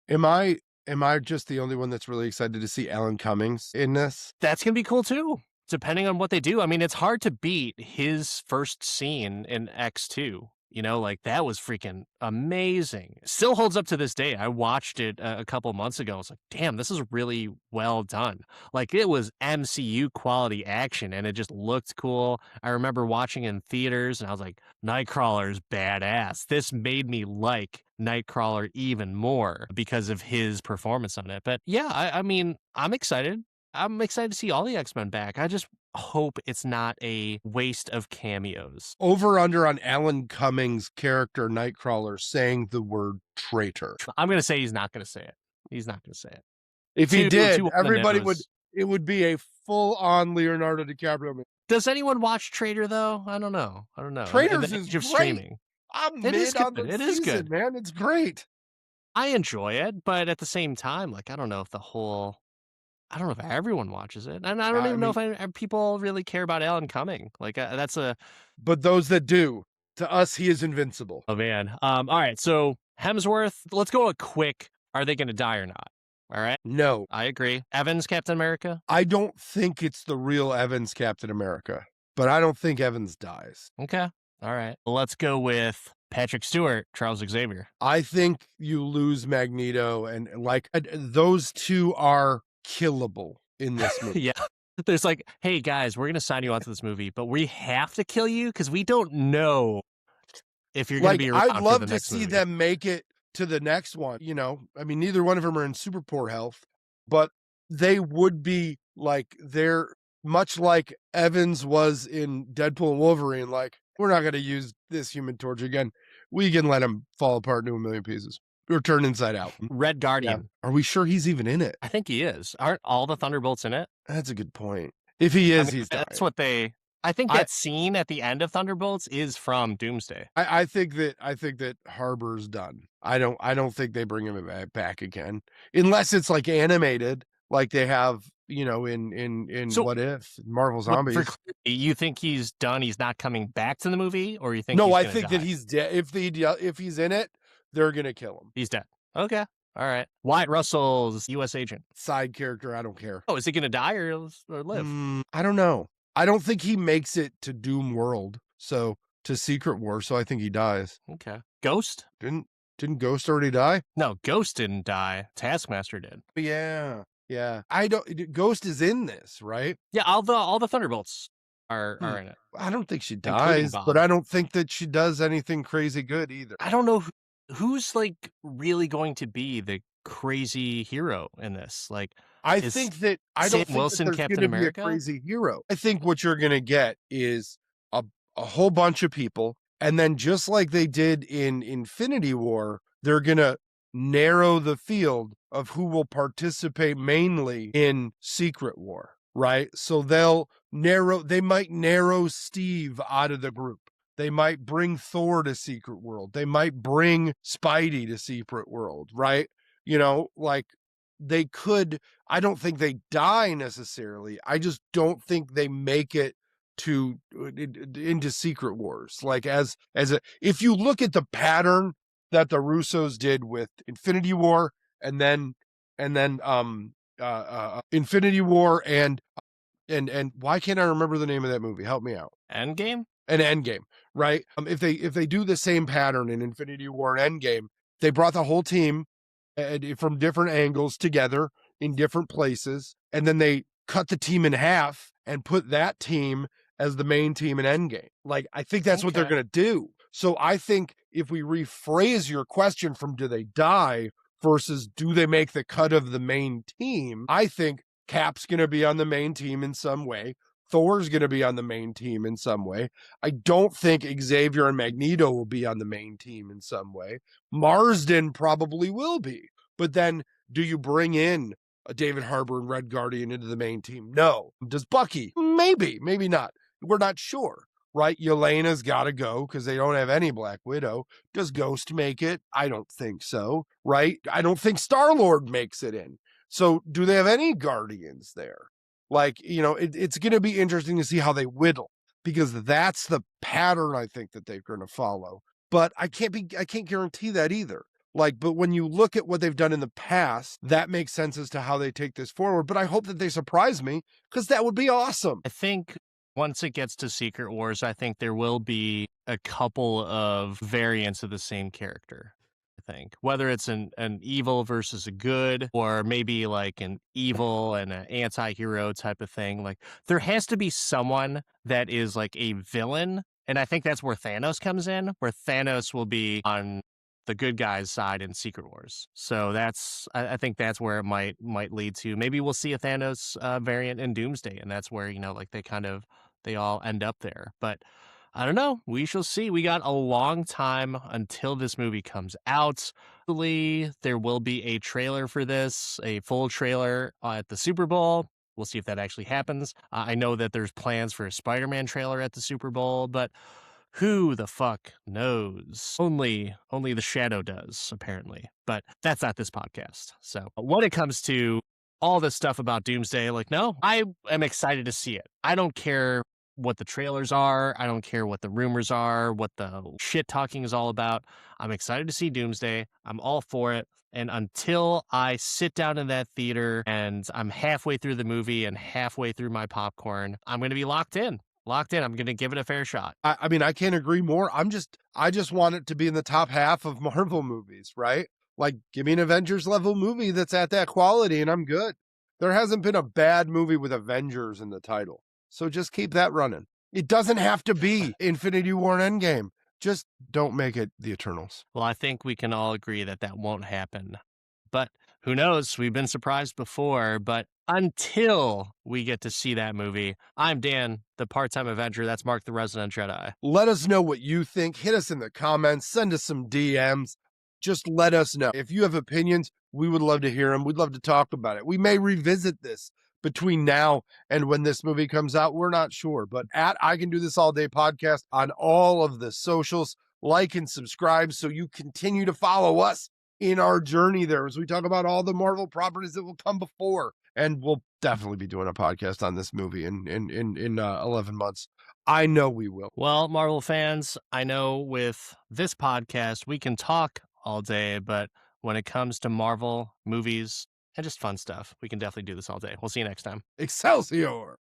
Am I just the only one that's really excited to see Alan Cummings in this? That's gonna be cool too, depending on what they do. I mean, it's hard to beat his first scene in X2. Like that was freaking amazing. Still holds up to this day. I watched it a couple months ago. I was like, damn, this is really well done. Like it was MCU quality action and it just looked cool. I remember watching in theaters and I was like, Nightcrawler's badass. This made me like Nightcrawler even more because of his performance on it. But yeah, I mean, I'm excited. I'm excited to see all the X-Men back. I just hope it's not a waste of cameos. Over under on Alan Cummings' character Nightcrawler saying the word traitor. I'm going to say he's not going to say it. He's not going to say it. If he did, everybody would, it would be a full-on Leonardo DiCaprio movie. Does anyone watch Traitor though? I don't know. Traitors is great. Streaming. I'm mid on the season, is good, man. It's great. I enjoy it, but at the same time, like I don't know if everyone watches it, and I don't even know if people really care about Alan Cumming. Like but those that do, to us, he is invincible. Oh man. All right. So Hemsworth, let's go a quick. Are they going to die or not? All right. No, I agree. Evans, Captain America. I don't think it's the real Evans, Captain America, but I don't think Evans dies. Okay. All right. Well, let's go with Patrick Stewart, Charles Xavier. I think you lose Magneto, and like those two are killable in this movie. Yeah. There's like, hey guys, we're gonna sign you onto this movie, but we have to kill you because we don't know if you're gonna be around. I'd love to see them make it to the next one. I mean, neither one of them are in super poor health, but they would be like they're much like Evans was in Deadpool and Wolverine. Like, we're not gonna use this Human Torch again. We can let him fall apart into a million pieces. Or turn inside out. Red Guardian. Yeah. Are we sure he's even in it? I think he is. Aren't all the Thunderbolts in it? That's a good point. If he is, he's dying. That's what I think that scene at the end of Thunderbolts is from Doomsday. I think that Harbor's done. I don't think they bring him back again. Unless it's like animated, like they have, in What If, Marvel Zombies. You think he's done, he's not coming back to the movie? Or you think No, I think that he's dead. If he's in it, they're gonna kill him. He's dead. Okay. All right. Wyatt Russell's U.S. agent. Side character. I don't care. Oh, is he gonna die or live? I don't know. I don't think he makes it to Doom World. So to Secret War. So I think he dies. Okay. Ghost? Didn't Ghost already die? No, Ghost didn't die. Taskmaster did. Yeah. Yeah. Ghost is in this, right? Yeah. All the Thunderbolts are in it. I don't think she dies, but I don't think that she does anything crazy good either. I don't know who's like really going to be the crazy hero in this. Like, I don't think that there's going to be a crazy hero. I think what you're going to get is a whole bunch of people, and then just like they did in Infinity War, they're going to narrow the field of who will participate mainly in Secret War, right? So they might narrow Steve out of the group. They might bring Thor to Secret World. They might bring Spidey to Secret World, right? Like they could, I don't think they die necessarily. I just don't think they make it to into Secret Wars. Like as a, if you look at the pattern that the Russos did with Infinity War and then Infinity War and why can't I remember the name of that movie? Help me out. Endgame? An Endgame, right? If they do the same pattern in Infinity War and Endgame, they brought the whole team from different angles together in different places, and then they cut the team in half and put that team as the main team in Endgame. Like, I think that's what they're Okay. going to do. So I think if we rephrase your question from do they die versus do they make the cut of the main team, I think Cap's going to be on the main team in some way. Thor's going to be on the main team in some way. I don't think Xavier and Magneto will be on the main team in some way. Marsden probably will be. But then do you bring in a David Harbour and Red Guardian into the main team? No. Does Bucky? Maybe, maybe not. We're not sure, right? Yelena's got to go because they don't have any Black Widow. Does Ghost make it? I don't think so, right? I don't think Star-Lord makes it in. So do they have any Guardians there? Like, it's going to be interesting to see how they whittle because that's the pattern I think that they're going to follow. But I can't guarantee that either. Like, but when you look at what they've done in the past, that makes sense as to how they take this forward. But I hope that they surprise me because that would be awesome. I think once it gets to Secret Wars, I think there will be a couple of variants of the same character. I think whether it's an evil versus a good, or maybe like an evil and an anti-hero type of thing. Like there has to be someone that is like a villain. And I think that's where Thanos comes in, where Thanos will be on the good guys' side in Secret Wars. So I think that's where it might lead to. Maybe we'll see a Thanos variant in Doomsday, and that's where like they all end up there. But I don't know. We shall see. We got a long time until this movie comes out. Hopefully, there will be a trailer for this, a full trailer at the Super Bowl. We'll see if that actually happens. I know that there's plans for a Spider-Man trailer at the Super Bowl, but who the fuck knows? Only the shadow does, apparently. But that's not this podcast. So when it comes to all this stuff about Doomsday, like, no, I am excited to see it. I don't care what the trailers are. I don't care what the rumors are, what the shit talking is all about. I'm excited to see Doomsday. I'm all for it. And until I sit down in that theater and I'm halfway through the movie and halfway through my popcorn, I'm going to be locked in. Locked in. I'm going to give it a fair shot. I mean, I can't agree more. I just want it to be in the top half of Marvel movies, right? Like, give me an Avengers level movie that's at that quality and I'm good. There hasn't been a bad movie with Avengers in the title. So just keep that running. It doesn't have to be Infinity War and Endgame. Just don't make it the Eternals. Well, I think we can all agree that that won't happen. But who knows? We've been surprised before. But until we get to see that movie, I'm Dan, the part-time Avenger. That's Mark, the resident Jedi. Let us know what you think. Hit us in the comments. Send us some DMs. Just let us know. If you have opinions, we would love to hear them. We'd love to talk about it. We may revisit this between now and when this movie comes out. We're not sure. But at I Can Do This All Day podcast on all of the socials, like and subscribe so you continue to follow us in our journey there as we talk about all the Marvel properties that will come before. And we'll definitely be doing a podcast on this movie in 11 months. I know we will. Well, Marvel fans, I know with this podcast, we can talk all day, but when it comes to Marvel movies and just fun stuff, we can definitely do this all day. We'll see you next time. Excelsior!